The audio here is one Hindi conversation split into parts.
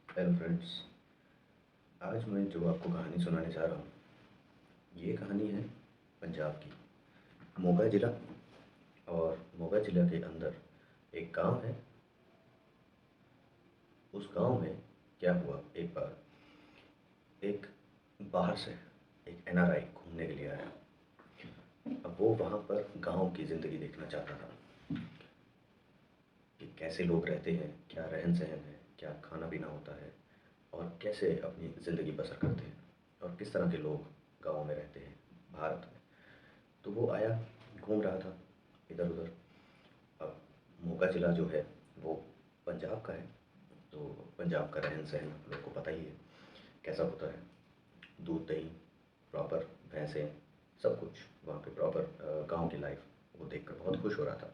Hello friends. आज मैं जो आपको कहानी सुनाने जा रहा हूँ, ये कहानी है पंजाब की, मोगा ज़िला। और मोगा ज़िला के अंदर एक गांव है। उस गांव में क्या हुआ, एक बार एक बाहर से एक एनआरआई घूमने के लिए आया। अब वो वहाँ पर गांव की ज़िंदगी देखना चाहता था कि कैसे लोग रहते हैं, क्या रहन सहन है, क्या खाना पीना होता है, और कैसे अपनी ज़िंदगी बसर करते हैं, और किस तरह के लोग गाँव में रहते हैं भारत में। तो वो आया, घूम रहा था इधर उधर। अब मोगा ज़िला जो है वो पंजाब का है। तो पंजाब का रहन सहन आप लोग को पता ही है कैसा होता है। दूध दही प्रॉपर, भैंसें, सब कुछ वहाँ पे प्रॉपर। गांव की लाइफ वो देखकर बहुत खुश हो रहा था।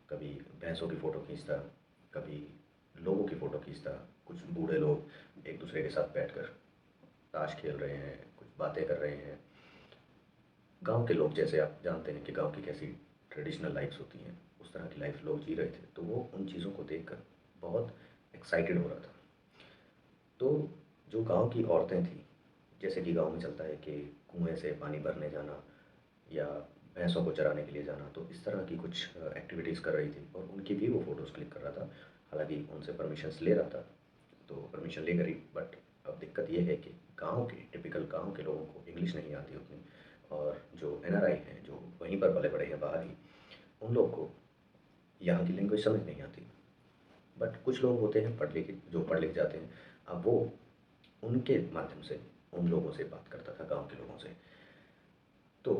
कभी भैंसों की फ़ोटो खींचता, कभी लोगों की फ़ोटो खींचता। कुछ बूढ़े लोग एक दूसरे के साथ बैठकर ताश खेल रहे हैं, कुछ बातें कर रहे हैं। गांव के लोग, जैसे आप जानते हैं कि गांव की कैसी ट्रेडिशनल लाइफ्स होती हैं, उस तरह की लाइफ लोग जी रहे थे। तो वो उन चीज़ों को देखकर बहुत एक्साइटेड हो रहा था। तो जो गांव की औरतें थीं, जैसे कि गांव में चलता है कि कुएं से पानी भरने जाना या भैंसों को चराने के लिए जाना, तो इस तरह की कुछ एक्टिविटीज़ कर रही थी और उनकी भी वो फ़ोटोज़ क्लिक कर रहा था। हालांकि उनसे परमिशंस ले रहा था, तो परमिशन लेकर ही। बट अब दिक्कत ये है कि गांव के टिपिकल गांव के लोगों को इंग्लिश नहीं आती उतनी, और जो एनआरआई हैं जो वहीं पर पले बड़े हैं बाहर ही, उन लोग को यहाँ की लैंग्वेज समझ नहीं आती। बट कुछ लोग होते हैं पढ़ लिखे, जो पढ़ लिख जाते हैं। अब वो उनके माध्यम से उन लोगों से बात करता था, गांव के लोगों से। तो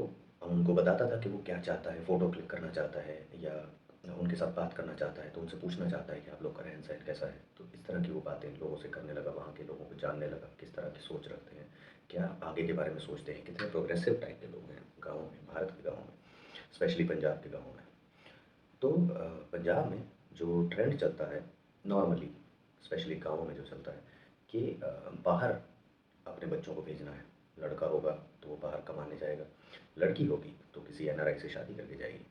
उनको बताता था कि वो क्या चाहता है, फ़ोटो क्लिक करना चाहता है या उनके साथ बात करना चाहता है, तो उनसे पूछना चाहता है कि आप लोग का रहन सहन कैसा है। तो इस तरह की वो बातें लोगों से करने लगा, वहाँ के लोगों को जानने लगा, किस तरह की सोच रखते हैं, क्या आगे के बारे में सोचते हैं, कितने प्रोग्रेसिव टाइप के लोग हैं गाँव में, भारत के गाँव में, स्पेशली पंजाब के गाँव में। तो पंजाब में जो ट्रेंड चलता है नॉर्मली, स्पेशली गाँव में जो चलता है कि बाहर अपने बच्चों को भेजना है। लड़का होगा तो वो बाहर कमाने जाएगा, लड़की होगी तो किसी एनआरआई से शादी करके जाएगी।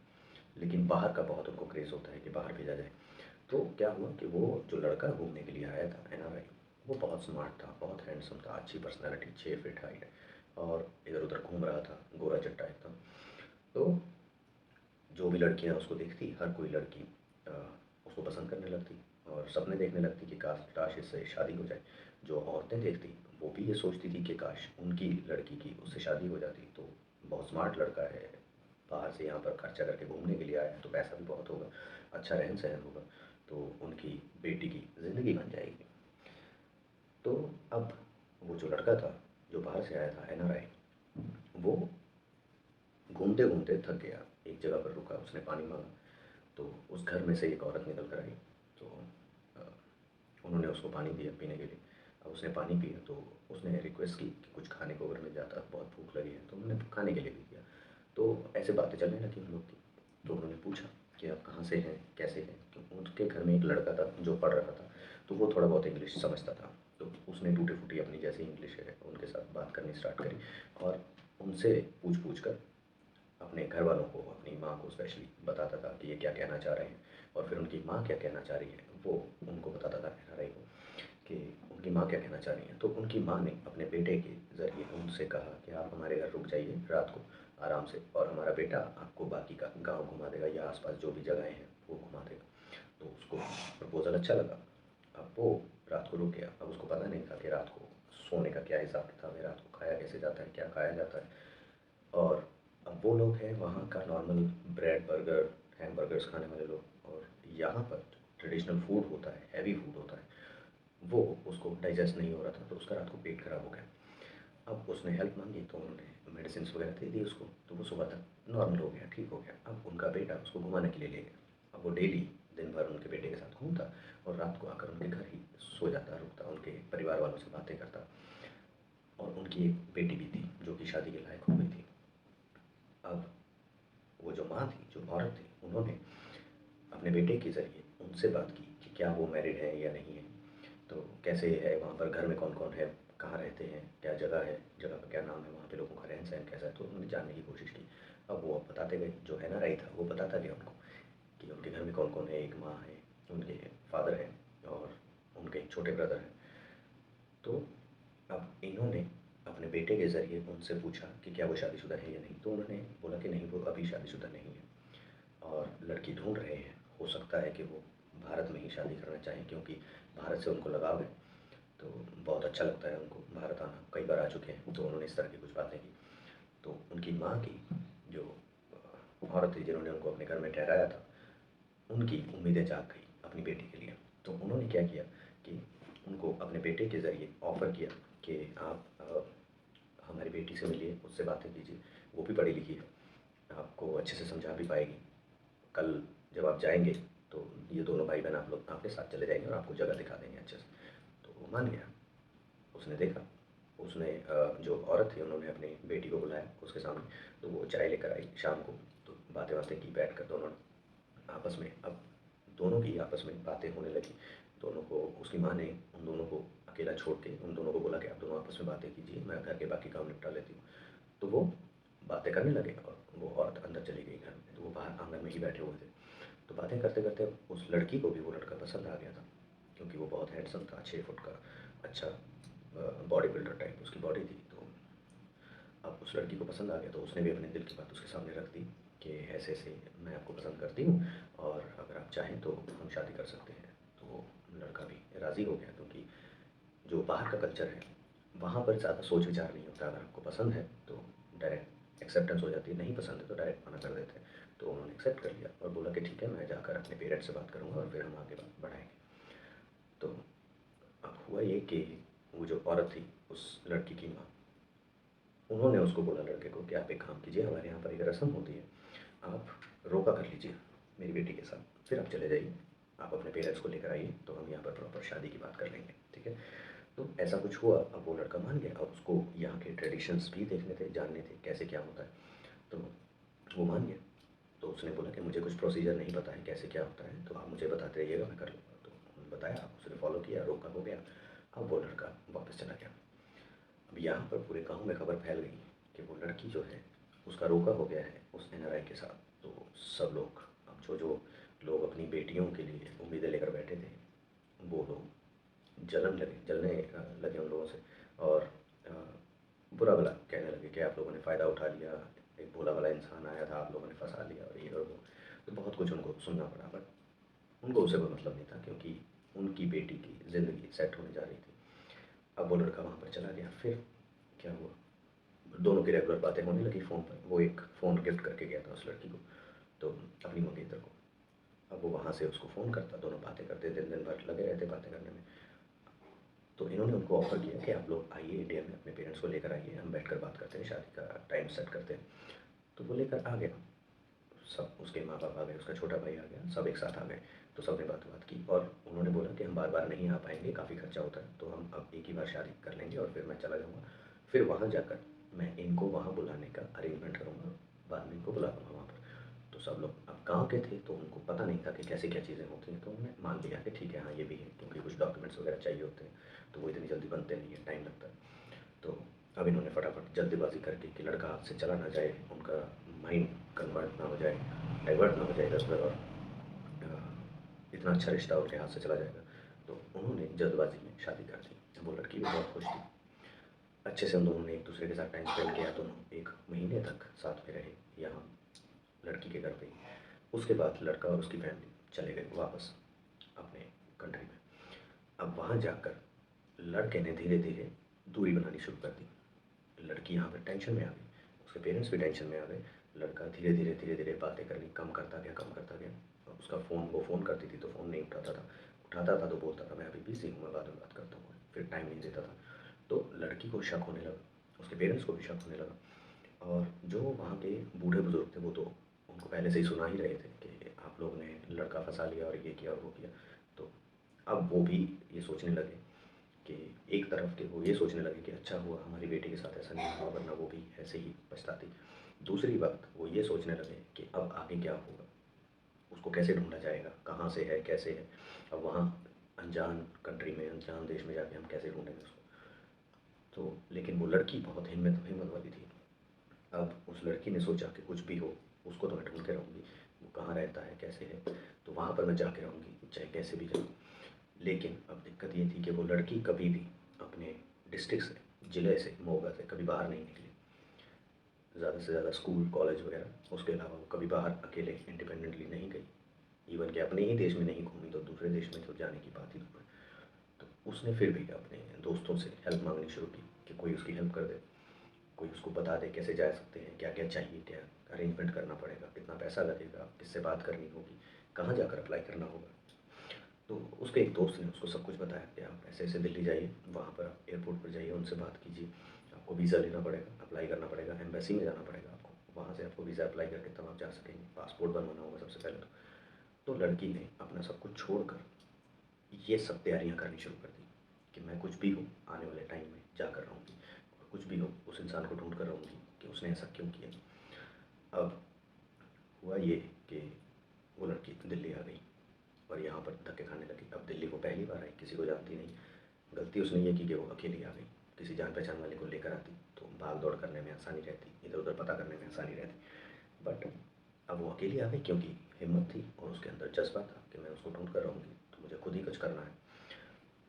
लेकिन बाहर का बहुत उनको क्रेज़ होता है कि बाहर भेजा जाए। तो क्या हुआ कि वो जो लड़का घूमने के लिए आया था एनआरआई, वो बहुत स्मार्ट था, बहुत हैंडसम था, अच्छी पर्सनैलिटी, 6 फीट हाइट, और इधर उधर घूम रहा था, गोरा चट्टा एकदम। तो जो भी लड़कियां उसको देखती, हर कोई लड़की अ, उसको पसंद करने लगती और सपने देखने लगती कि काश काश इससे शादी हो जाए। जो औरतें देखती वो भी ये सोचती थी कि काश उनकी लड़की की उससे शादी हो जाती। तो बहुत स्मार्ट लड़का है, बाहर से यहाँ पर खर्चा करके घूमने के लिए आया है, तो पैसा भी बहुत होगा, अच्छा रहन सहन होगा, तो उनकी बेटी की ज़िंदगी बन जाएगी। तो अब वो जो लड़का था जो बाहर से आया था एनआरआई, वो घूमते घूमते थक गया। एक जगह पर रुका, उसने पानी मांगा, तो उस घर में से एक औरत निकल कर आई। तो अ, उन्होंने उसको पानी दिया पीने के लिए। अब उसने पानी पिया तो उसने रिक्वेस्ट की कि कुछ खाने को अगर मिल जाता, बहुत भूख लगी है। तो उन्होंने खाने के लिए भी दिया। तो ऐसे बातें चलने लगी उन लोग की। तो उन्होंने पूछा कि आप कहाँ से हैं, कैसे हैं। तो उनके घर में एक लड़का था जो पढ़ रहा था, तो वो थोड़ा बहुत इंग्लिश समझता था। तो उसने टूटी फूटी अपनी जैसी इंग्लिश है उनके साथ बात करनी स्टार्ट करी, और उनसे पूछ पूछ कर अपने घर वालों को, अपनी माँ को स्पेशली बताता था कि ये क्या कहना चाह रहे हैं, और फिर उनकी माँ क्या कहना चाह रही है वो उनको बताता था एनआरआई को, कि उनकी माँ क्या कहना चाह रही हैं। तो उनकी माँ ने अपने बेटे के ज़रिए उनसे कहा कि आप हमारे घर रुक जाइए रात को आराम से, और हमारा बेटा आपको बाकी का गाँव घुमा देगा या आसपास जो भी जगहें हैं वो घुमा देगा। तो उसको प्रपोज़ल अच्छा लगा। अब वो रात को रुक गया। अब उसको पता नहीं था कि रात को सोने का क्या हिसाब किताब है, रात को खाया कैसे जाता है, क्या खाया जाता है। और अब वो लोग हैं वहाँ का नॉर्मल ब्रेड बर्गर, हैमबर्गर्स खाने वाले लोग, और यहाँ पर ट्रेडिशनल फूड होता है, हैवी फूड होता है, वो उसको डाइजेस्ट नहीं हो रहा था। तो उसका रात को पेट खराब हो गया। अब उसने हेल्प मांगी तो उन्होंने मेडिसिन वगैरह दे दी उसको, तो वो सुबह तक नॉर्मल हो गया, ठीक हो गया। अब उनका बेटा उसको घुमाने के लिए ले गया। अब वो डेली दिन भर उनके बेटे के साथ घूमता और रात को आकर उनके घर ही सो जाता, रुकता, उनके परिवार वालों से बातें करता। और उनकी एक बेटी भी थी जो कि शादी के लायक हो गई थी। अब वो जो माँ थी, जो औरत थी, उन्होंने अपने बेटे के ज़रिए उनसे बात की कि क्या वो मैरिड है या नहीं है, तो कैसे है वहाँ पर, घर में कौन-कौन है, कहाँ रहते हैं, क्या जगह है, जगह का क्या नाम है, वहाँ पे लोगों का रहन-सहन कैसा है। तो उन्होंने जानने की कोशिश की। अब वो बताते गए, जो एनआरआई था वो बताता गया उनको कि उनके घर में कौन-कौन है, एक माँ है, उनके फादर हैं और उनके एक छोटे ब्रदर हैं। तो अब इन्होंने अपने बेटे के ज़रिए उनसे पूछा कि क्या वो शादीशुदा है या नहीं, तो उन्होंने बोला कि नहीं, वो अभी शादीशुदा नहीं है और लड़की ढूँढ रहे हैं। हो सकता है कि वो भारत में ही शादी करना चाहें, क्योंकि भारत से उनको लगाव है, तो बहुत अच्छा लगता है उनको भारत आना, कई बार आ चुके हैं। तो उन्होंने इस तरह की कुछ बातें की। तो उनकी माँ की जो औरत थी जिन्होंने उनको अपने घर में ठहराया था, उनकी उम्मीदें जाग गई अपनी बेटी के लिए। तो उन्होंने क्या किया कि उनको अपने बेटे के ज़रिए ऑफ़र किया कि आप हमारी बेटी से मिलिए, उससे बातें कीजिए, वो भी पढ़ी लिखी है, आपको अच्छे से समझा भी पाएगी। कल जब आप जाएँगे तो ये दोनों भाई-बहन आप लोग आपके साथ चले जाएँगे और आपको जगह दिखा देंगे अच्छे से। तो वो मान गया। उसने देखा, उसने जो औरत थी उन्होंने अपनी बेटी को बुलाया उसके सामने, तो वो चाय लेकर आई शाम को। तो बातें-वातें की बैठकर दोनों ने आपस में। अब दोनों की आपस में बातें होने लगी। दोनों को उसकी माँ ने उन दोनों को अकेला छोड़ के उन दोनों को बोला कि आप दोनों आपस में बातें कीजिए, मैं घर के बाकी काम निपटा लेती हूँ। तो वो बातें करने लगे और वो औरत अंदर चली गई घर में, तो वो बाहर आंगन में ही बैठे हुए थे। तो बातें करते-करते उस लड़की को भी वो लड़का पसंद आ गया था, क्योंकि वो बहुत हैंडसम था, 6 फुट का, अच्छा बॉडी बिल्डर टाइप उसकी बॉडी थी। तो अब उस लड़की को पसंद आ गया, तो उसने भी अपने दिल की बात उसके सामने रख दी कि ऐसे-ऐसे मैं आपको पसंद करती हूँ और अगर आप चाहें तो हम शादी कर सकते हैं। तो वो लड़का भी राज़ी हो गया, क्योंकि जो बाहर का कल्चर है, वहाँ पर ज़्यादा सोच-विचार नहीं होता। अगर आपको पसंद है तो डायरेक्ट एक्सेप्टेंस हो जाती है, नहीं पसंद है तो डायरेक्ट मना कर देते हैं। तो उन्होंने एक्सेप्ट कर लिया और बोला कि ठीक है, मैं जाकर अपने पेरेंट्स से बात करूँगा और फिर हम आगे बात बढ़ाएँगे। तो अब हुआ ये कि वो जो औरत थी, उस लड़की की माँ, उन्होंने उसको बोला लड़के को कि आप एक काम कीजिए, हमारे यहाँ पर एक रस्म होती है, आप रोका कर लीजिए मेरी बेटी के साथ, फिर आप चले जाइए, आप अपने पेरेंट्स को लेकर आइए, तो हम यहाँ पर प्रॉपर शादी की बात कर लेंगे, ठीक है। तो ऐसा कुछ हुआ। अब वो लड़का मान गया और उसको यहाँ के ट्रेडिशंस भी देखने थे, जानने थे कैसे क्या होता है। तो वो मान गया। तो उसने बोला कि मुझे कुछ प्रोसीजर नहीं पता है कैसे क्या होता है, तो आप मुझे बताते रहिएगा, मैं कर लूँगा। तो उन्होंने बताया, उसने फॉलो किया, रोका हो गया। अब वो लड़का वापस चला गया। अब यहाँ पर पूरे गाँव में खबर फैल गई कि वो लड़की जो है उसका रोका हो गया है उस एनआरआई के साथ। तो सब लोग, अब जो लोग अपनी बेटियों के लिए उम्मीदें लेकर बैठे थे, वो लोग जलने लगे उन लोगों से और अ, बुरा-भला कहने लगे कि आप लोगों ने फ़ायदा उठा लिया, एक भोला-भाला इंसान आया था, आप लोगों ने फँसा लिया और ये और वो। तो बहुत कुछ उनको सुनना पड़ा, बट उनको उससे कोई मतलब नहीं था, क्योंकि उनकी बेटी की ज़िंदगी सेट होने जा रही थी। अब वो लड़का वहाँ पर चला गया। फिर क्या हुआ, दोनों की रेगुलर बातें होने लगी फ़ोन पर। वो एक फ़ोन गिफ्ट करके गया था उस लड़की को, तो अपनी मंगेतर को। अब वो वहाँ से उसको फ़ोन करता, दोनों बातें करते, दिन-दिन भर लगे रहते बातें करने में। तो इन्होंने उनको ऑफ़र किया कि आप लोग आइए इंडिया में, अपने पेरेंट्स को लेकर आइए, हम बैठकर बात करते हैं, शादी का टाइम सेट करते हैं। तो वो लेकर आ गया। सब उसके माँ-बाप आ गए, उसका छोटा भाई आ गया, सब एक साथ आ गए। तो सबने बात-वात की और उन्होंने बोला कि हम बार-बार नहीं आ पाएँगे, काफ़ी खर्चा होता है, तो हम अब एक ही बार शादी कर लेंगे और फिर मैं चला जाऊँगा। फिर वहाँ जाकर मैं इनको वहाँ बुलाने का अरेंजमेंट करूँगा, बाद में इनको बुला लूँगा वहाँ पर। तो सब लोग अब गाँव के थे, तो उनको पता नहीं था कि कैसे क्या चीज़ें होती हैं, तो उन्होंने मान लिया कि ठीक है, हाँ, ये भी है, क्योंकि कुछ डॉक्यूमेंट्स वगैरह चाहिए होते हैं, तो वो इतनी जल्दी बनते नहीं हैं, टाइम लगता है। तो अब इन्होंने फटाफट जल्दबाज़ी करके कि लड़का हाथ से चला ना जाए, उनका माइंड कन्वर्ट ना हो जाए, डाइवर्ट ना हो जाए इधर-उधर और अ, इतना अच्छा रिश्ता उनके हाथ से चला जाएगा। तो उन्होंने जल्दबाज़ी में शादी कर दी। वो लड़की भी बहुत खुश थी। अच्छे से उन दोनों ने एक-दूसरे के साथ टाइम स्पेंड किया, दोनों 1 महीने तक साथ में रहे यहाँ लड़की के घर पे ही। उसके बाद लड़का और उसकी फैमिली चले गए वापस अपने कंट्री में। अब वहाँ जाकर लड़के ने धीरे-धीरे दूरी बनानी शुरू कर दी। लड़की यहाँ पे टेंशन में आ गई, उसके पेरेंट्स भी टेंशन में आ गए। लड़का धीरे-धीरे बातें करनी कम करता गया, कम करता गया। और उसका फ़ोन, वो फ़ोन करती थी तो फ़ोन नहीं उठाता था। उठाता था तो बोलता था मैं अभी बिज़ी हूँ, मैं बाद में बात करता हूँ। फिर टाइम नहीं देता था। तो लड़की को शक होने लगा, उसके पेरेंट्स को भी शक होने लगा। और जो वहाँ के बूढ़े-बुज़ुर्ग थे वो तो उनको पहले से ही सुना ही रहे थे कि आप लोगों ने लड़का फँसा लिया और ये किया और वो किया। तो अब वो भी ये सोचने लगे कि एक तरफ के वो ये सोचने लगे कि अच्छा हुआ हमारी बेटी के साथ ऐसा नहीं हुआ, वरना वो भी ऐसे ही पछताती। दूसरी बात वो ये सोचने लगे कि अब आगे क्या होगा, उसको कैसे ढूँढा जाएगा, कहाँ से है, कैसे है। अब वहाँ अनजान कंट्री में, अनजान देश में जाके हम कैसे ढूँढेंगे उसको। तो लेकिन वो लड़की बहुत हिम्मत हिम्मत वाली थी। अब उस लड़की ने सोचा कि कुछ भी हो, उसको तो मैं ढूँढ के रहूँगी, वो कहाँ रहता है, कैसे है, तो वहाँ पर मैं जाके रहूँगी, चाहे कैसे भी जाऊँ। लेकिन अब दिक्कत ये थी कि वो लड़की कभी भी अपने डिस्ट्रिक्ट से, ज़िले से, मोगा से कभी बाहर नहीं निकली। ज़्यादा से ज़्यादा स्कूल, कॉलेज वगैरह, उसके अलावा वो कभी बाहर अकेले इंडिपेंडेंटली नहीं गई। इवन कि अपने ही देश में नहीं घूमी तो दूसरे देश में तो जाने की बात ही दूर है। तो उसने फिर भी अपने दोस्तों से हेल्प मांगनी शुरू की कि कोई उसकी हेल्प कर दे, कोई उसको बता दे कैसे जा सकते हैं, क्या क्या चाहिए, क्या अरेंजमेंट करना पड़ेगा, कितना पैसा लगेगा, किससे बात करनी होगी, कहाँ जाकर अप्लाई करना होगा। तो उसके एक दोस्त ने उसको सब कुछ बताया कि आप ऐसे ऐसे दिल्ली जाइए, वहाँ पर आप एयरपोर्ट पर जाइए, उनसे बात कीजिए, आपको वीज़ा लेना पड़ेगा, अप्लाई करना पड़ेगा, एम्बेसी में जाना पड़ेगा आपको, वहाँ से आपको वीज़ा अप्लाई करके तब आप जा सकेंगे, पासपोर्ट बनवाना होगा सबसे पहले तो लड़की ने अपना सब कुछ छोड़कर ये सब तैयारियाँ करनी शुरू कर दी कि मैं कुछ भी हूँ आने वाले टाइम में जा कर रहूँगी, और कुछ भी हो उस इंसान को ढूंढ कर रहूँगी कि उसने ऐसा क्यों किया। अब हुआ ये कि वो लड़की दिल्ली आ गई और यहाँ पर धक्के खाने लगी। अब दिल्ली को पहली बार आई, किसी को जानती नहीं, गलती उसने ये की कि वो अकेली आ गई। किसी जान पहचान वाले को लेकर आती तो भाग दौड़ करने में आसानी रहती, इधर उधर पता करने में आसानी रहती। बट अब वो अकेली आ गई क्योंकि हिम्मत थी और उसके अंदर जज्बा था कि मैं उसको ढूंढ कर रहूँगी, तो मुझे खुद ही कुछ करना है।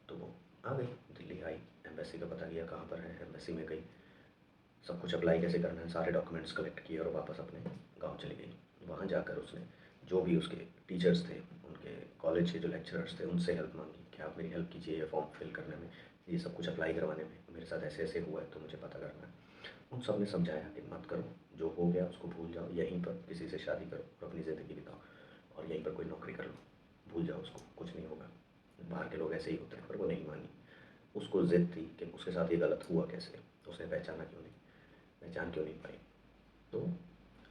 तो वो आ गई, दिल्ली आई, एम्बेसी का पता किया कहाँ पर है, एम्बेसी में गई, सब कुछ अप्लाई कैसे करना है, सारे डॉक्यूमेंट्स कलेक्ट किए और वापस अपने गाँव चली गई। वहाँ जाकर उसने जो भी उसके टीचर्स थे, उनके कॉलेज के जो लेक्चरर्स थे, उनसे हेल्प मांगी कि आप मेरी हेल्प कीजिए, ये फॉर्म फिल करने में, ये सब कुछ अप्लाई करवाने में, मेरे साथ ऐसे ऐसे हुआ है तो मुझे पता करना है। उन सब ने समझाया कि मत करो, जो हो गया उसको भूल जाओ, यहीं पर किसी से शादी करो और अपनी ज़िंदगी बिताओ और यहीं पर कोई नौकरी कर लो, भूल जाओ उसको, कुछ नहीं होगा। बाहर के लोग ऐसे ही होते हैं। पर वो नहीं मानी, उसको ज़िद थी कि उसके साथ ये गलत हुआ कैसे, उसने पहचाना क्यों नहीं, पहचान क्यों नहीं पाई। तो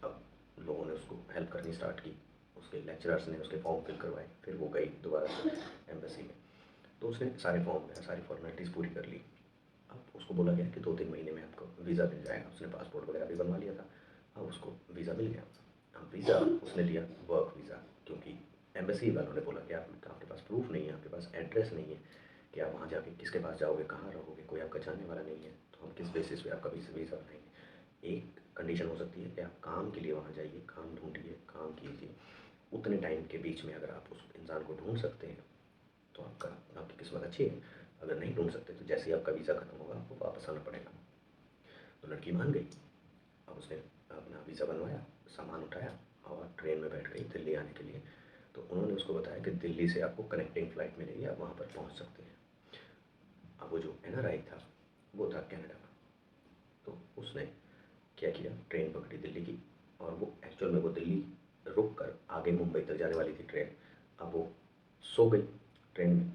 अब लोगों ने उसको हेल्प करनी स्टार्ट की, उसके लेक्चरर्स ने उसके फॉर्म फिल करवाए, फिर वो गई दोबारा से एम्बेसी में। तो उसने सारे फॉर्म में सारी फॉर्मेलिटीज़ पूरी कर ली। अब उसको बोला गया कि 2-3 महीने में आपको वीज़ा मिल जाएगा। उसने पासपोर्ट वगैरह भी बनवा लिया था। अब उसको वीज़ा मिल गया। अब वीज़ा उसने लिया वर्क वीज़ा, क्योंकि एम्बेसी वालों ने बोला कि आप आपके पास प्रूफ नहीं है, आपके पास एड्रेस नहीं है कि आप वहाँ जाके किसके पास जाओगे, कहाँ रहोगे, कोई आपका जानने वाला नहीं है, तो हम किस बेसिस पे आपका वीज़ा बनाएंगे। एक कंडीशन हो सकती है कि आप काम के लिए वहाँ जाइए, काम ढूंढिए, काम कीजिए। उतने टाइम के बीच में अगर आप उस इंसान को ढूंढ सकते हैं तो आपकी किस्मत अच्छी है। अगर नहीं ढूंढ सकते तो जैसे ही आपका वीज़ा ख़त्म होगा आपको वापस आना पड़ेगा। तो लड़की मान गई। अब उसने अपना वीज़ा बनवाया, सामान उठाया और ट्रेन में बैठ गई दिल्ली आने के लिए। तो उन्होंने उसको बताया कि दिल्ली से आपको कनेक्टिंग फ़्लाइट मिलेगी, आप वहाँ पर पहुँच सकते हैं। अब वो जो एनआरआई था वो था कनाडा का। तो उसने क्या किया, ट्रेन पकड़ी दिल्ली की, और वो एक्चुअल में वो दिल्ली रुक कर आगे मुंबई तक जाने वाली थी ट्रेन। अब वो सो गई ट्रेन में।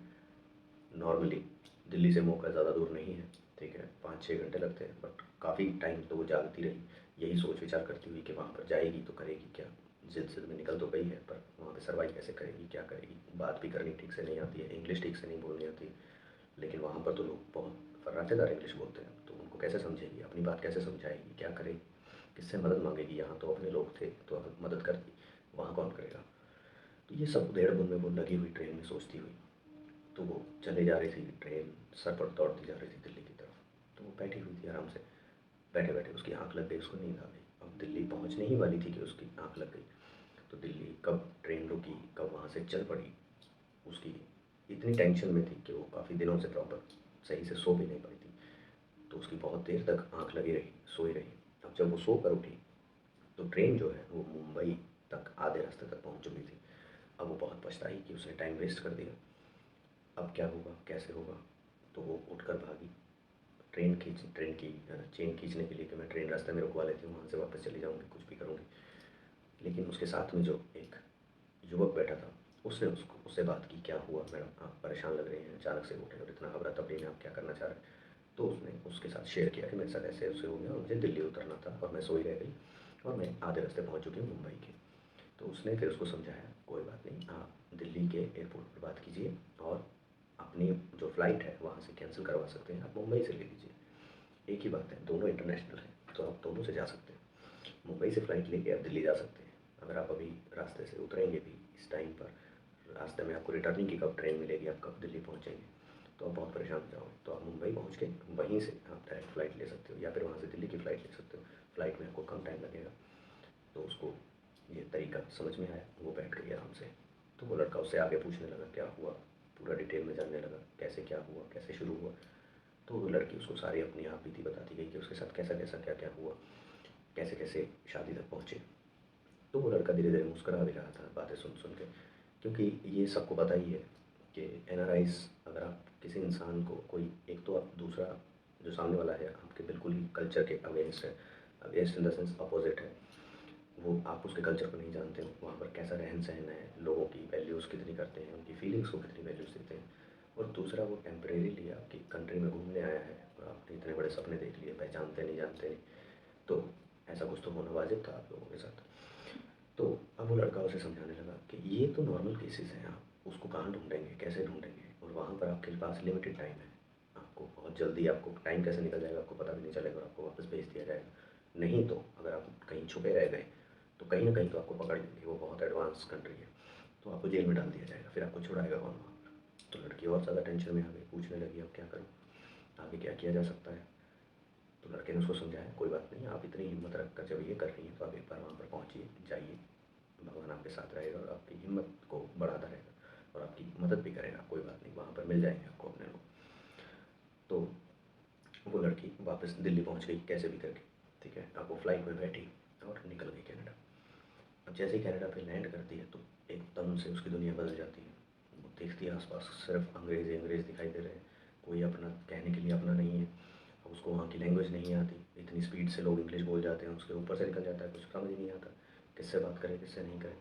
नॉर्मली दिल्ली से मोगा ज़्यादा दूर नहीं है, ठीक है, 5-6 घंटे लगते हैं, बट काफ़ी टाइम तो वो जागती रही, यही सोच विचार करती हुई कि वहाँ पर जाएगी तो करेगी क्या। जिद में निकल तो गई है, पर वहाँ पे सर्वाइव कैसे करेगी, क्या करेगी, बात भी करनी ठीक से नहीं आती है, इंग्लिश ठीक से नहीं बोलनी आती है। लेकिन वहाँ पर तो लोग बहुत फर्राटेदार इंग्लिश बोलते हैं, तो उनको कैसे समझेगी, अपनी बात कैसे समझाएगी, क्या करेगी, किससे मदद मांगेगी। यहाँ तो अपने लोग थे तो मदद करती, वहाँ कौन करेगा। तो ये सब उधेड़-बुन में वो लगी हुई ट्रेन में सोचती हुई। तो वो चले जा रही थी, ट्रेन सर पर दौड़ती जा रही थी दिल्ली की तरफ। तो वो बैठी हुई थी आराम से, बैठे बैठे उसकी आँख लग गई, उसको नींद आ गई। अब दिल्ली पहुँचने ही वाली थी कि उसकी आँख लग गई। तो दिल्ली कब ट्रेन रुकी, कब वहाँ से चल पड़ी, उसकी इतनी टेंशन में थी कि वो काफ़ी दिनों से प्रॉपर सही से सो भी नहीं पाई थी। तो उसकी बहुत देर तक आँख लगी रही, सोई रही। अब जब वो सो कर उठी तो ट्रेन जो है वो मुंबई तक आधे रास्ते तक पहुँच चुकी थी। अब वो बहुत पछताई कि उसने टाइम वेस्ट कर दिया। अब क्या होगा, कैसे होगा। तो वो उठकर भागी, ट्रेन की चेन खींचने के लिए कि मैं ट्रेन रास्ते में रुकवा लेती हूँ, वहाँ से वापस चली जाऊँगी, कुछ भी करूँगी। लेकिन उसके साथ में जो एक युवक बैठा था, उसने उससे बात की, क्या हुआ मैडम, आप परेशान लग रहे हैं, अचानक से उठे और इतना अफरा-तफरी में आप क्या करना चाह रहे हैं। तो उसने उसके साथ शेयर किया कि मेरे साथ ऐसे ऐसे हो गया और मुझे दिल्ली उतरना था और मैं सोई रह गई और मैं आधे रास्ते पहुँच चुकी हूँ मुंबई के। तो उसने फिर उसको समझाया, कोई बात नहीं, आप दिल्ली के एयरपोर्ट पर बात कीजिए और अपनी जो फ़्लाइट है वहाँ से कैंसिल करवा सकते हैं, आप मुंबई से ले लीजिए। एक ही बात है, दोनों इंटरनेशनल हैं, तो आप दोनों से जा सकते हैं। मुंबई से फ़्लाइट लेके आप दिल्ली जा सकते हैं। अगर आप अभी रास्ते से उतरेंगे भी इस टाइम पर, रास्ते में आपको रिटर्निंग की कब ट्रेन मिलेगी, आप कब दिल्ली पहुँचेंगे, तो आप बहुत परेशान हो जाओगे। तो आप मुंबई पहुँच के वहीं से आप डायरेक्ट फ़्लाइट ले सकते हो या फिर वहाँ से दिल्ली की फ़्लाइट ले सकते हो। फ़्लाइट में आपको कम टाइम लगेगा। तो उसको ये तरीका समझ में आया, वो बैठ गई आराम से। तो वो लड़का उससे आगे पूछने लगा क्या हुआ, पूरा डिटेल में जानने लगा, कैसे क्या हुआ, कैसे शुरू हुआ। तो वो लड़की उसको सारी अपनी आप बीती बताती गई कि उसके साथ कैसा-कैसा, क्या-क्या हुआ, कैसे-कैसे शादी तक पहुँचे। तो वो लड़का धीरे-धीरे मुस्कुरा भी रहा था बातें सुन-सुन के, क्योंकि ये सबको पता ही है कि एनआरआईज़, अगर आप किसी इंसान को कोई एक, तो आप दूसरा जो सामने वाला है आपके बिल्कुल ही कल्चर के अगेंस्ट है, against in the sense opposite है, वो आप उसके कल्चर को नहीं जानते हो, वहाँ पर कैसा रहन-सहन है, लोगों की वैल्यूज़ कितनी करते हैं, उनकी फीलिंग्स को कितनी वैल्यूज़ देते हैं। और दूसरा, वो टेम्परेरीली आपकी कंट्री में घूमने आया है और आपने इतने बड़े सपने देख लिए, पहचानते नहीं, जानते नहीं, तो ऐसा कुछ तो होना वाजिब था आप लोगों के साथ। तो अब वो लड़का उसे समझाने लगा कि ये तो नॉर्मल केसेस हैं, आप उसको कहाँ ढूँढेंगे, कैसे ढूँढेंगे, और वहाँ पर आपके पास लिमिटेड टाइम है। आपको बहुत जल्दी, आपको टाइम कैसे निकल जाएगा आपको पता भी नहीं चलेगा और आपको वापस भेज दिया जाएगा। नहीं तो अगर आप कहीं छुपे रह गए तो कहीं न कहीं तो आपको पकड़ लेंगे, वो बहुत एडवांस कंट्री है, तो आपको जेल में डाल दिया जाएगा, फिर आपको छुड़ाएगा कौन वहाँ पर। तो लड़की और ज़्यादा टेंशन में आ गई, पूछने लगी अब क्या करूँ, आगे क्या किया जा सकता है। तो लड़के ने उसको समझाया, कोई बात नहीं, आप इतनी हिम्मत रख कर जब ये कर रही हैं तो आप एक बार वहाँ पर पहुँचिए, जाइए, भगवान आपके साथ रहेगा और आपकी हिम्मत को बढ़ाता रहेगा और आपकी मदद भी करेगा, कोई बात नहीं, वहाँ पर मिल जाएंगे आपको अपने लोग। तो वो लड़की वापस दिल्ली पहुँच गई कैसे भी करके, ठीक है। अब वो फ्लाइट में बैठी और निकल गई कनाडा। अब जैसे ही कनाडा पे लैंड करती है तो एकदम से उसकी दुनिया बदल जाती है। वो देखती है आसपास सिर्फ अंग्रेज़ ही अंग्रेज़ दिखाई दे रहे हैं, कोई अपना कहने के लिए अपना नहीं है। अब उसको वहाँ की लैंग्वेज नहीं आती, इतनी स्पीड से लोग इंग्लिश बोल जाते हैं, उसके ऊपर से निकल जाता है, कुछ समझ ही नहीं आता किससे बात करें किससे नहीं करें।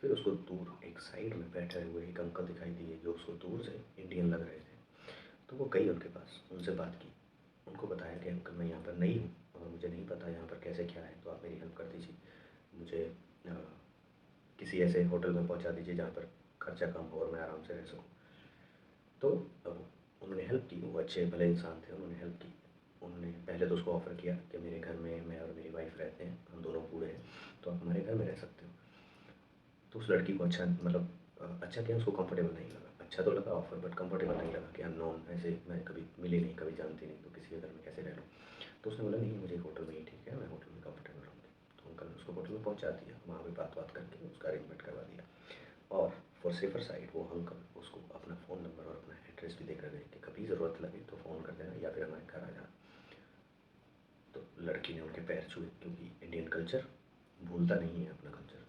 फिर उसको दूर एक साइड में बैठे हुए एक अंकल दिखाई दिए जो उसको दूर से इंडियन लग रहे थे। तो वो गई उनके पास, उनसे बात की, उनको बताया कि अंकल मैं यहाँ पर नई हूँ और मुझे नहीं पता यहाँ पर कैसे क्या है, तो आप मेरी हेल्प कर दीजिए, मुझे अ, किसी ऐसे होटल में पहुँचा दीजिए जहाँ पर खर्चा कम हो और मैं आराम से रह सकूँ। तो अब उन्होंने हेल्प की, वो अच्छे भले इंसान थे, उन्होंने हेल्प की। उन्होंने पहले तो उसको ऑफ़र किया कि मेरे घर में मैं और मेरी वाइफ़ रहते हैं, हम दोनों बूढ़े हैं, तो आप हमारे घर में रह सकते हो। तो उस लड़की को अच्छा, मतलब अच्छा क्या, उसको कंफर्टेबल नहीं लगा। अच्छा तो लगा ऑफ़र, बट कंफर्टेबल नहीं लगा कि अननोन, ऐसे मैं कभी मिली नहीं, कभी जानती नहीं, तो किसी के घर में कैसे रह लूँ। तो उसने बोला नहीं, मुझे होटल में ही ठीक है, मैं होटल में कंफर्टेबल रहूँगी। तो अंकल ने उसको होटल में पहुँचा दिया, वहाँ पे बात-वात करके उसका अरेंजमेंट करवा दिया। और फॉर सेफर साइड वो अंकल उसको अपना फ़ोन नंबर और अपना एड्रेस भी देकर गए कि कभी ज़रूरत लगे तो फ़ोन कर देना या फिर हमारे घर आ जाना। तो लड़की ने उनके पैर छुए, क्योंकि इंडियन कल्चर भूलता नहीं है अपना कल्चर।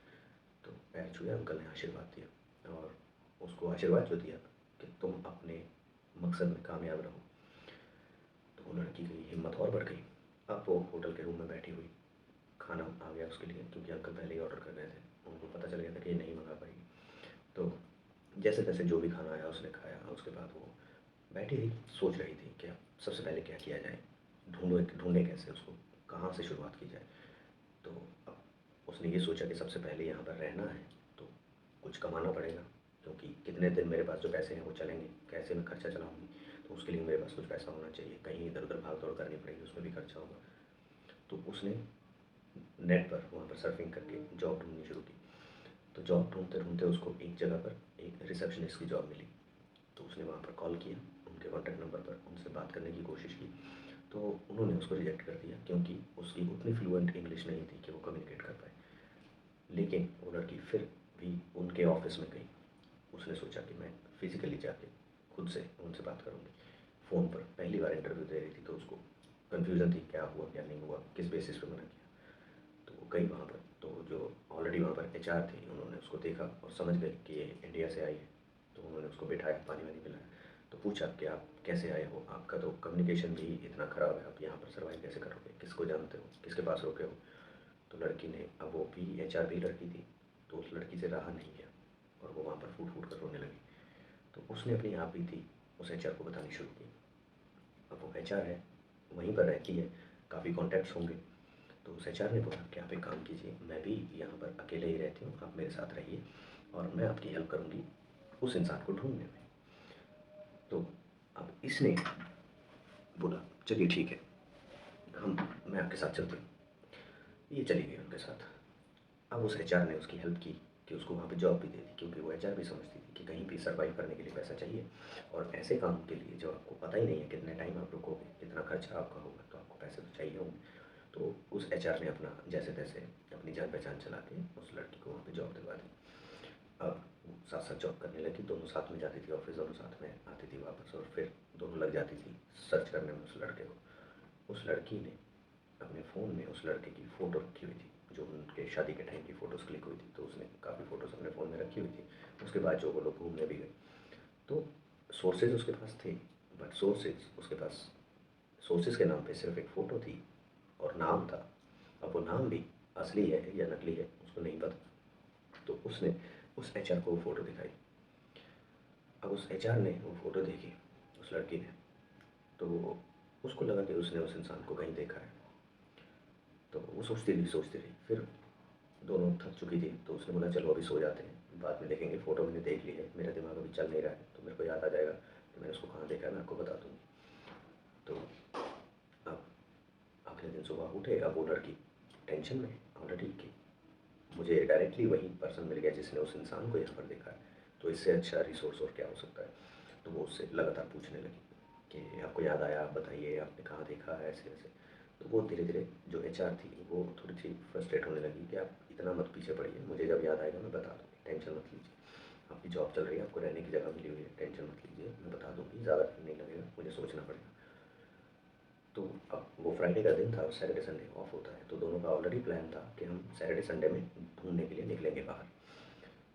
तो पैर छुए, अंकल ने आशीर्वाद दिया और उसको आशीर्वाद जो दिया कि तुम अपने मकसद में कामयाब रहो। तो वो लड़की की हिम्मत और बढ़ गई। अब वो होटल के रूम में बैठी हुई, खाना आ गया उसके लिए, क्योंकि अंकल पहले ही ऑर्डर कर गए थे, उनको पता चल गया था कि ये नहीं मंगा पाएगी। तो जैसे-तैसे जो भी खाना आया उसने खाया, उसके बाद वो बैठी थी, सोच रही थी कि अब सबसे पहले क्या किया जाए, ढूँढे कैसे उसको, कहाँ से शुरुआत की जाए। तो अब उसने ये सोचा कि सबसे पहले यहाँ पर रहना है, तो कुछ कमाना पड़ेगा, क्योंकि कितने दिन मेरे पास जो पैसे हैं वो चलेंगे, कैसे मैं खर्चा चलाऊँगी, तो उसके लिए मेरे पास कुछ पैसा होना चाहिए, कहीं इधर-उधर भाग-दौड़ करनी पड़ेगी, उसमें भी खर्चा होगा। तो उसने नेट पर वहाँ पर सर्फिंग करके जॉब ढूँढनी शुरू की। तो जॉब ढूँढते-ढूँढते उसको एक जगह पर एक रिसेप्शनिस्ट की जॉब मिली। तो उसने वहाँ पर कॉल किया, उनके कॉन्टैक्ट नंबर पर उनसे बात करने की कोशिश की, तो उन्होंने उसको रिजेक्ट कर दिया, क्योंकि उसकी उतनी फ्लुएंट इंग्लिश नहीं थी कि वो कम्युनिकेट कर पाए। लेकिन वो लड़की फिर भी उनके ऑफ़िस में गई। उसने सोचा कि मैं फ़िज़िकली जाके खुद से उनसे बात करूँगी। फ़ोन पर पहली बार इंटरव्यू दे रही थी, तो उसको कन्फ्यूज़न थी, क्या हुआ, क्या नहीं हुआ, किस बेसिस पे मना किया। तो वो गई वहाँ पर, तो जो ऑलरेडी वहाँ पर एचआर थी, उन्होंने उसको देखा और समझ गई कि ये इंडिया से आई है। तो उन्होंने उसको बिठाया, पानी-वानी पिलाया। तो पूछा कि आप कैसे आए हो? आपका तो कम्युनिकेशन भी इतना ख़राब है, आप यहाँ पर सर्वाइव कैसे करोगे? किसको जानते हो? किसके पास रुके हो? तो लड़की ने, अब वो भी एचआर भी लड़की थी, तो उस लड़की से रहा नहीं गया और वो वहाँ पर फूट-फूट कर रोने लगी। तो उसने अपनी आपबीती उस एचआर को बतानी शुरू की। अब वो एचआर है, वहीं पर रहती है, काफ़ी कॉन्टैक्ट्स होंगे। तो उस एचआर ने बोला कि आप एक काम कीजिए, मैं भी यहाँ पर अकेले ही रहती हूँ, आप मेरे साथ रहिए और मैं आपकी हेल्प करूँगी उस इंसान को ढूँढने में। तो अब इसने बोला, चलिए ठीक है, हम मैं आपके साथ चलती हूँ। ये चली गई उनके साथ। अब उस एचआर ने उसकी हेल्प की कि उसको वहाँ पे जॉब भी दे दी, क्योंकि वो एचआर भी समझती थी कि कहीं भी सर्वाइव करने के लिए पैसा चाहिए और ऐसे काम के लिए जो आपको पता ही नहीं है कितने टाइम आप रुकोगे, कितना खर्चा आपका होगा, तो आपको पैसे तो चाहिए होंगे। तो उस एचआर ने अपना जैसे-तैसे अपनी जान-पहचान चला के उस लड़की को वहाँ पे जॉब दिलवा दी। अब वो साथ-साथ जॉब करने लगी, दोनों साथ में जाती थी ऑफ़िस, दोनों साथ में आती थी वापस और फिर दोनों लग जाती थी सर्च करने में उस लड़के को। उस लड़की ने अपने फ़ोन में उस लड़के की फ़ोटो रखी हुई थी, जो उनके शादी के टाइम की फ़ोटोज़ क्लिक हुई थी, तो उसने काफ़ी फ़ोटोज़ अपने फ़ोन में रखी हुई थी। उसके बाद जो वो लोग घूमने भी गए, तो सोर्सेज़ उसके पास थे, बट सोर्सेज़ के नाम पे सिर्फ़ एक फ़ोटो थी और नाम था। अब वो नाम भी असली है या नकली है, उसको नहीं पता। तो उसने उस एचआर को वो फ़ोटो दिखाई। अब उस एचआर ने वो फ़ोटो देखी, उस लड़की ने, तो उसको लगा कि उसने उस इंसान को कहीं देखा है। तो वो सोचती रही। फिर दोनों थक चुकी थी, तो उसने बोला चलो अभी सो जाते हैं, बाद में देखेंगे, फ़ोटो मैंने देख ली है, मेरा दिमाग अभी चल नहीं रहा है, तो मेरे को याद आ जाएगा कि मैंने उसको कहाँ देखा है, मैं आपको बता दूँगी। तो अब अगले दिन सुबह उठे, अब वो लड़की टेंशन में ऑलरेडी कि मुझे डायरेक्टली वही पर्सन मिल गया जिसने उस इंसान को यहाँ पर देखा है, तो इससे अच्छा रिसोर्स और क्या हो सकता है। तो वो उससे लगातार पूछने लगी कि आपको याद आया, आप बताइए आपने कहाँ देखा है, ऐसे ऐसे। तो वो धीरे धीरे जो एचआर थी वो थोड़ी सी फ्रस्ट्रेट होने लगी कि आप इतना मत पीछे पड़िए, मुझे जब याद आएगा मैं बता दूँगी, टेंशन मत लीजिए, आपकी जॉब चल रही है, आपको रहने की जगह मिली हुई है, टेंशन मत लीजिए, मैं बता दूँगी, ज़्यादा टाइम नहीं लगेगा, मुझे सोचना पड़ेगा। तो अब वो फ्राइडे का दिन था और सैटरडे संडे ऑफ होता है, तो दोनों का ऑलरेडी प्लान था कि हम सैटरडे संडे में घूमने के लिए निकलेंगे बाहर।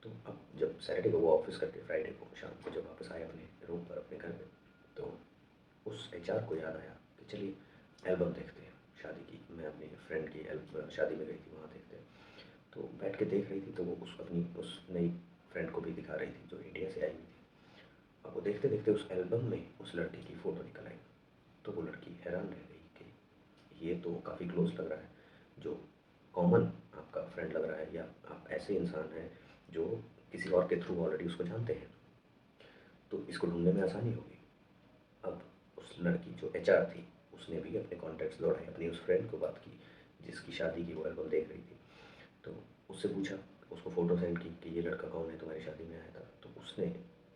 तो अब जब सैटरडे को वो ऑफिस करके फ्राइडे को शाम को जब वापस आए अपने रूम पर अपने घर पे, तो उस एचआर को याद आया कि चलिए एल्बम देखते हैं शादी की, मैं अपनी फ्रेंड की शादी में गई थी, वहाँ देखते हैं। तो बैठ के देख रही थी, तो वो अपनी उस नई फ्रेंड को भी दिखा रही थी जो इंडिया से आई हुई थी। अब वो देखते देखते उस एल्बम में उस लड़के की फ़ोटो निकल आई। तो वो लड़की हैरान रह गई कि ये तो काफ़ी क्लोज लग रहा है, जो कॉमन आपका फ्रेंड लग रहा है, या आप ऐसे इंसान हैं जो किसी और के थ्रू ऑलरेडी उसको जानते हैं, तो इसको ढूंढने में आसानी होगी। अब उस लड़की जो एचआर थी उसने भी अपने कॉन्टैक्ट्स दौड़ाए, अपनी उस फ्रेंड को बात की जिसकी शादी की वो एल्बम देख रही थी। तो उससे पूछा, उसको फ़ोटो सेंड की कि ये लड़का कौन है, तुम्हारी शादी में आया था। तो उसने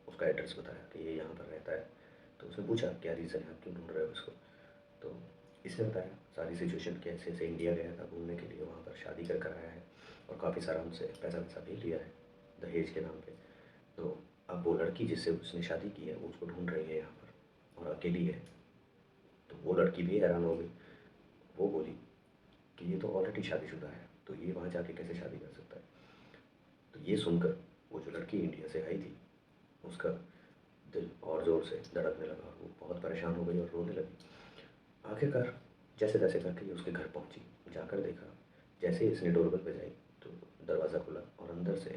उसका एड्रेस बताया कि ये यहाँ पर रहता है। तो उसने पूछा क्या रीज़न है, आप क्यों ढूंढ रहे हो इसको। तो इसने बताया सारी सिचुएशन कि ऐसे ऐसे इंडिया गया था घूमने के लिए, वहाँ पर शादी कर कर आया है और काफ़ी सारा हमसे पैसा वैसा भी लिया है दहेज के नाम पे। तो अब वो लड़की जिससे उसने शादी की है वो उसको ढूंढ रही है यहाँ पर और अकेली है। तो वो लड़की भी हैरान हो गई, वो बोली कि ये तो ऑलरेडी शादीशुदा है, तो ये वहाँ जाके कैसे शादी कर सकता है। तो ये सुनकर वो जो लड़की इंडिया से आई थी उसका दिल और ज़ोर से धड़कने लगा, वो बहुत परेशान हो गई और रोने लगी। आखिरकार जैसे तैसे करके ये उसके घर पहुंची, जाकर देखा, जैसे ही इसने डोरबेल बजाई तो दरवाज़ा खुला और अंदर से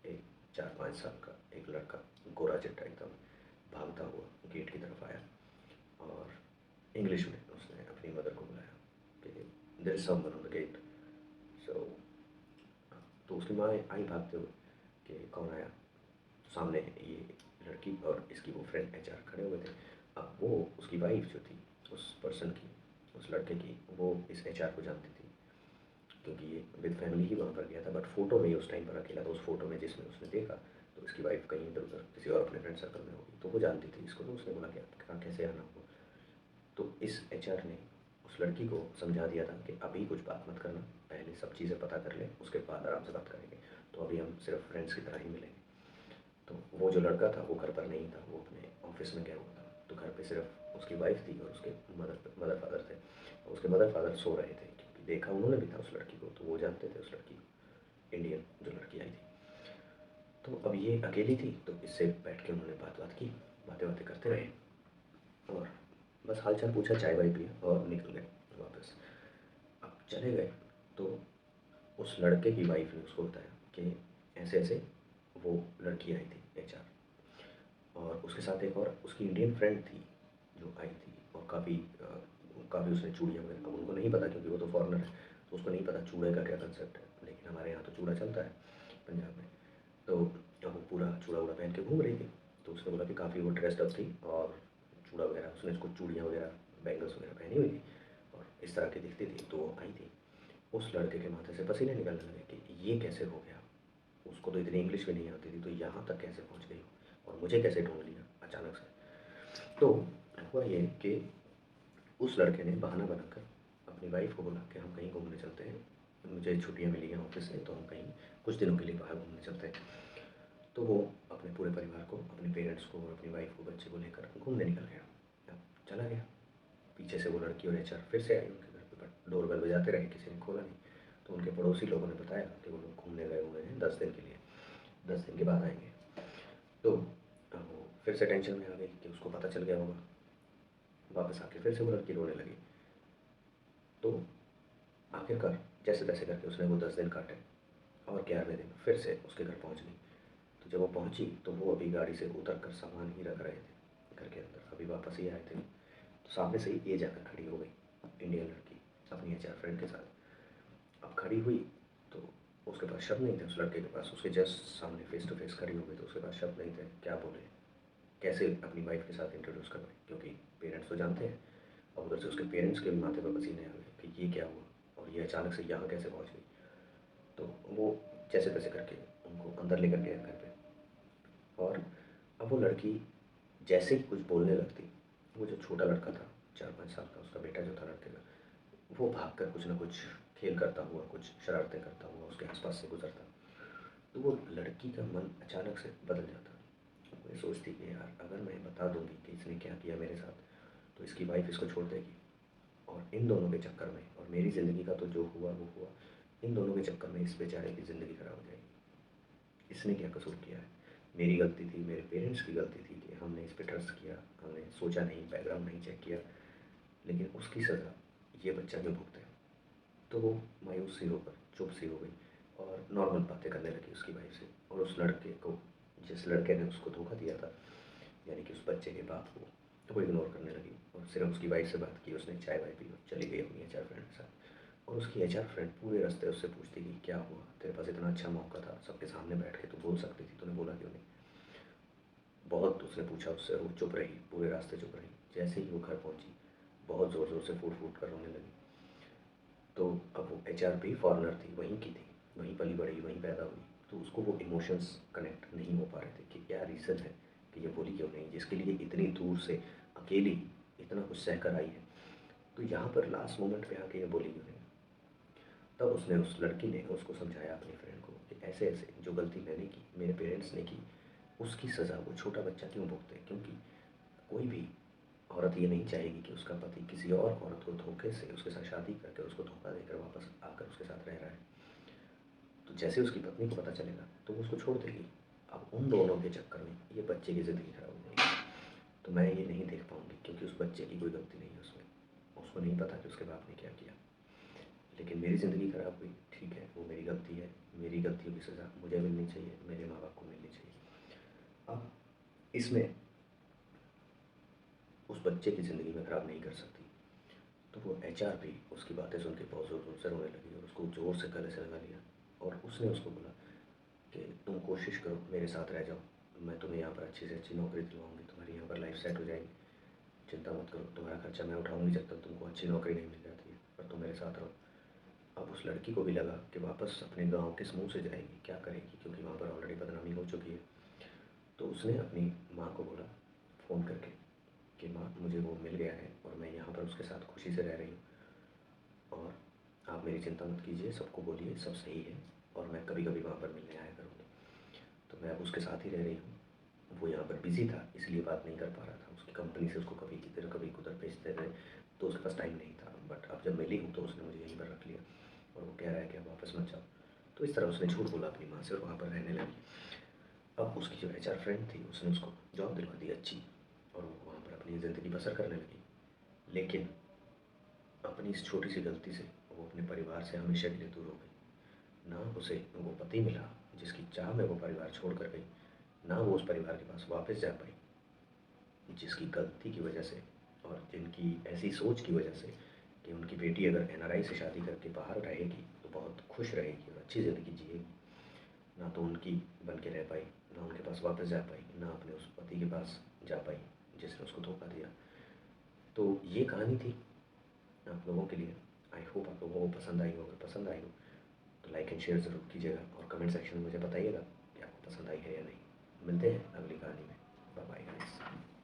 एक 4-5 साल का एक लड़का, गोरा चिट्टा एकदम, भागता हुआ गेट की तरफ आया और इंग्लिश में उसने अपनी मदर को बुलाया कि there is someone on the gate. So तो उसकी माँ आई भागते हुए कि कौन आया। तो सामने ये लड़की और इसकी वो फ्रेंड एचआर खड़े हुए थे। अब वो उसकी वाइफ जो थी उस पर्सन की, उस लड़के की, वो इस एचआर को जानती थी क्योंकि ये विद फैमिली ही वहाँ पर गया था, बट फ़ोटो में ही उस टाइम पर अकेला था। उस फोटो में जिसमें उसने देखा तो इसकी वाइफ कहीं इधर उधर किसी और अपने फ्रेंड सर्कल में होगी, तो वो जानती थी इसको। तो उसने बोला कि आप कहाँ कैसे आना हो। तो इस एचआर ने उस लड़की को समझा दिया था कि अभी कुछ बात मत करना, पहले सब चीज़ें पता कर ले, उसके बाद आराम से बात करेंगे, तो अभी हम सिर्फ फ्रेंड्स की तरह ही मिलेंगे। तो वो जो लड़का था वो घर पर नहीं था, वो अपने ऑफिस में गया हुआ था। तो घर पे सिर्फ उसकी वाइफ थी और उसके मदर फादर थे। और उसके मदर फादर सो रहे थे क्योंकि देखा उन्होंने भी था उस लड़की को, तो वो जानते थे उस लड़की को, इंडियन जो लड़की आई थी। तो अब ये अकेली थी, तो इससे बैठ के उन्होंने बात की, बातें बातें करते रहे और बस हालचाल पूछा, चाय वाय पिया और निकल गए वापस। अब चले गए तो उस लड़के की वाइफ ने उसको बताया कि ऐसे ऐसे वो लड़की आई थी एचआर, और उसके साथ एक और उसकी इंडियन फ्रेंड थी जो आई थी, और काफ़ी उसने चूड़ियाँ वगैरह, अब उनको नहीं पता क्योंकि वो तो फॉरेनर है, तो उसको नहीं पता चूड़े का क्या कंसेप्ट है, लेकिन हमारे यहाँ तो चूड़ा चलता है पंजाब में। तो अब वो पूरा चूड़ा वूड़ा पहन के घूम रही थी। तो उसने बोला कि काफ़ी वो ड्रेस्ड अप थी और चूड़ा वगैरह उसने इसको चूड़ियाँ वगैरह बैंगल्स वगैरह पहनी हुई थी और इस तरह की दिखती थी। तो वो आई थी, उस लड़के के माथे से पसीने निकलने लगे कि ये कैसे हो गया, उसको तो इतनी इंग्लिश भी नहीं आती थी, तो यहाँ तक कैसे पहुँच गई और मुझे कैसे ढूंढ लिया अचानक से। तो हुआ ये कि उस लड़के ने बहाना बनाकर अपनी वाइफ को बोला कि हम कहीं घूमने चलते हैं, मुझे छुट्टियाँ मिली हैं ऑफिस से, तो हम कहीं कुछ दिनों के लिए बाहर घूमने चलते हैं। तो वो अपने पूरे परिवार को, अपने पेरेंट्स को और अपनी वाइफ को, बच्चे को लेकर घूमने निकल गया। अब चला गया। पीछे से वो लड़की और एचआर फिर से आई उनके घर पे, बट डोरबेल बजाते रहे, किसी ने खोला नहीं। तो उनके पड़ोसी लोगों ने बताया कि वो लोग घूमने गए हुए हैं 10 दिन के लिए, 10 दिन के बाद आएंगे। तो अब वो फिर से टेंशन में आ गई कि उसको पता चल गया होगा। वापस आके फिर से वो लड़की रोने लगी। तो आखिरकार जैसे तैसे करके उसने वो 10 दिन काटे और 11वें दिन फिर से उसके घर पहुंच गई। तो जब वो पहुंची तो वो अभी गाड़ी से उतर कर सामान ही रख रहे थे घर के अंदर, अभी वापस ही आए थे। तो सामने से ही ये जाकर खड़ी हो गई, इंडियन लड़की अपनी एचआर फ्रेंड के साथ। अब खड़ी हुई तो उसके पास शब्द नहीं थे उस लड़के के पास, उसके जस्ट सामने फेस टू फेस खड़ी हो गई तो उसके पास शब्द नहीं थे, क्या बोले, कैसे अपनी वाइफ के साथ इंट्रोड्यूस करवाए, क्योंकि पेरेंट्स तो जानते हैं। और उधर से उसके पेरेंट्स के भी माथे पर पसीने आ गए कि ये क्या हुआ और ये अचानक से यहाँ कैसे पहुँच गई। तो वो जैसे तैसे करके उनको अंदर लेकर गया घर पे। और अब वो लड़की जैसे ही कुछ बोलने लगती, वो जो छोटा लड़का था 4-5 साल का, उसका बेटा जो था लड़के का, वो भाग कर कुछ ना कुछ खेल करता हुआ, कुछ शरारतें करता हुआ उसके आसपास से गुजरता। तो वो लड़की का मन अचानक से बदल जाता। वो ये सोचती कि यार अगर मैं बता दूंगी कि इसने क्या किया मेरे साथ तो इसकी वाइफ इसको छोड़ देगी, और इन दोनों के चक्कर में, और मेरी ज़िंदगी का तो जो हुआ वो हुआ, इन दोनों के चक्कर में इस बेचारे की ज़िंदगी ख़राब हो जाएगी। इसने क्या कसूर किया है, मेरी गलती थी, मेरे पेरेंट्स की गलती थी कि हमने इस पर ट्रस्ट किया, हमने सोचा नहीं, बैकग्राउंड नहीं चेक किया, लेकिन उसकी सज़ा ये बच्चा क्यों भुगते। तो वो मायूस सी होकर चुप सी हो गई और नॉर्मल बातें करने लगी उसकी वाइफ से। और उस लड़के को, जिस लड़के ने उसको धोखा दिया था, यानी कि उस बच्चे के बाप को, तो वो इग्नोर करने लगी और सिर्फ उसकी वाइफ से बात की। उसने चाय वाय पी और चली गई अपनी एचआर फ्रेंड के साथ। और उसकी एचआर फ्रेंड पूरे रास्ते उससे पूछती कि क्या हुआ, तेरे पास इतना अच्छा मौका था, सबके सामने बैठ के तू बोल सकती थी, तूने बोला क्यों नहीं। बहुत उसने पूछा उससे और वो चुप रही, पूरे रास्ते चुप रही। जैसे ही वो घर पहुंची बहुत ज़ोर ज़ोर से फूट फूट कर रोने लगी। तो अब वो एचआर भी फॉरेनर थी, वहीं की थी, वहीं पली बड़ी, वहीं पैदा हुई। तो उसको वो इमोशंस कनेक्ट नहीं हो पा रहे थे कि क्या रीज़न है कि ये बोली क्यों नहीं, जिसके लिए इतनी दूर से अकेली इतना कुछ सह कर आई है, तो यहाँ पर लास्ट मोमेंट पे आके ये बोली क्यों नहीं। तब उसने, उस लड़की ने उसको समझाया अपनी फ्रेंड को कि ऐसे ऐसे जो गलती मैंने की, मेरे पेरेंट्स ने की, उसकी सज़ा वो छोटा बच्चा क्यों भुगते। क्योंकि कोई भी औरत ये नहीं चाहेगी कि उसका पति किसी और औरत को धोखे से उसके साथ शादी करके उसको धोखा देकर वापस आकर उसके साथ रह रहा है। तो जैसे उसकी पत्नी को पता चलेगा तो वो उसको छोड़ देगी। अब उन दोनों के चक्कर में ये बच्चे की ज़िंदगी खराब हो जाएगी। तो मैं ये नहीं देख पाऊँगी क्योंकि उस बच्चे की कोई गलती नहीं है उसमें, उसको नहीं पता कि उसके बाप ने क्या किया। लेकिन मेरी ज़िंदगी खराब हुई, ठीक है, वो मेरी गलती है, मेरी गलतियों की सज़ा मुझे मिलनी चाहिए, मेरे माँ बाप को मिलनी चाहिए। अब इसमें उस बच्चे की ज़िंदगी में ख़राब नहीं कर सकती। तो वो एचआर भी उसकी बातें सुन के बहुत ज़ोर ज़ोर से रोने लगी और उसको ज़ोर से गले से लगा लिया। और उसने उसको बोला कि तुम कोशिश करो मेरे साथ रह जाओ, मैं तुम्हें यहाँ पर अच्छी से अच्छी नौकरी दिलवाऊँगी, तुम्हारी यहाँ पर लाइफ सेट हो जाएगी, चिंता मत करो, तुम्हारा खर्चा मैं उठाऊँगी जब तक तुमको अच्छी नौकरी नहीं मिल जाती है, पर तुम मेरे साथ रहो। अब उस लड़की को भी लगा कि वापस अपने गाँव किस मुँह से जाएगी, क्या करेगी, क्योंकि वहाँ पर ऑलरेडी बदनामी हो चुकी है। तो उसने अपनी माँ को बोला फ़ोन करके कि माँ मुझे वो मिल गया है और मैं यहाँ पर उसके साथ खुशी से रह रही हूँ, और आप मेरी चिंता मत कीजिए, सबको बोलिए सब सही है, और मैं कभी कभी वहाँ पर मिलने आया करूँगी। तो मैं अब उसके साथ ही रह रही हूँ। वो यहाँ पर बिज़ी था इसलिए बात नहीं कर पा रहा था, उसकी कंपनी से उसको कभी इधर कभी उधर भेजते रहे तो उसके पास टाइम नहीं था। बट अब जब मिली हूँ तो उसने मुझे यहीं पर रख लिया और वो कह रहा है कि अब वापस मत जाओ। तो इस तरह उसने झूठ बोला अपनी माँ से और वहाँ पर रहने लगी। अब उसकी जो एचआर फ्रेंड थी उसने उसको जॉब दिलवा दी अच्छी, और वो वहाँ पर अपनी ज़िंदगी बसर करने लगी। लेकिन अपनी इस छोटी सी गलती से वो अपने परिवार से हमेशा के लिए दूर हो गई। ना उसे वो पति मिला जिसकी चाह में वो परिवार छोड़ कर गई, ना वो उस परिवार के पास वापस जा पाई जिसकी गलती की वजह से और जिनकी ऐसी सोच की वजह से कि उनकी बेटी अगर एनआरआई से शादी करके बाहर रहेगी तो बहुत खुश रहेगी और अच्छी ज़िंदगी जिएगी, ना तो उनकी बन के रह पाई, ना उनके पास वापस जा पाई, ना अपने उस पति के पास जा पाई जिसने उसको धोखा दिया। तो ये कहानी थी आप लोगों के लिए। आई होप आप लोगों को पसंद आई हो। अगर पसंद आई हो तो लाइक एंड शेयर ज़रूर कीजिएगा और कमेंट सेक्शन में मुझे बताइएगा कि आपको पसंद आई है या नहीं। मिलते हैं अगली कहानी में। Bye bye guys.